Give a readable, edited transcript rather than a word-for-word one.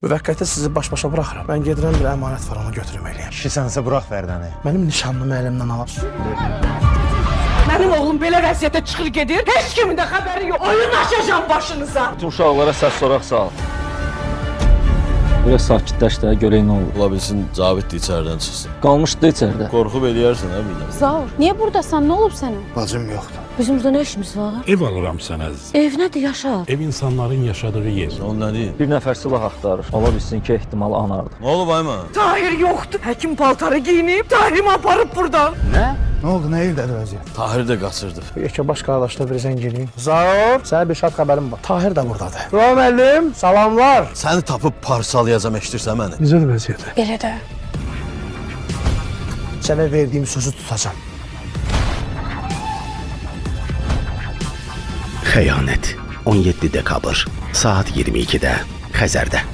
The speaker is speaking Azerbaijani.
Müvəqqəti sizi baş-başa buraxıram. Mən gedirəm, bir əmanət var, onu götürüm eləyəm. Kişisənsə burax Fərdəni. Mənim nişanlımı əlimdən alır. Mənim oğlum belə vəziyyətə çıxır gedir, heç kimin də xəbəri yox. Oyun açacağım başınıza. Bütün uşaqlara səs soraq sal. Biraz sakitləş də, görək nə olur. Ola bilsin Cavid də içəridən çıxsın. Qalmışdı içəridə. Qorxub eləyərsən, hə biləm. Zaur, niyə buradasan? Nə olub sənə? Bacım yoxdur. Bizim burada nə işimiz var? Ev alıram sənə əziz. Ev nədir, yaşa? Ev insanların yaşadığı yer. O nə deyir? Bir nəfər silah axtarır. Ola bilsin ki, ehtimal anardı. Nə olub Ayman? Tahir yoxdur. Həkim paltarı giyinib, Tahirimi aparıb buradan. Nə oldu, nə eldədir vəziyyət? Tahir də qaçırdı. Yekəbaş qardaşla bir zəng eləyim. Zaur, sənə bir şad xəbərim var. Tahir də buradadır. Ro müəllim, salamlar. Səni tapıb parçalayacam, eşidirsən məni? Necədir vəziyyəti? Belə də. Sənə verdiyim sözü tutacam. Xəyanət 17 dekabr saat 22-də Xəzərdə.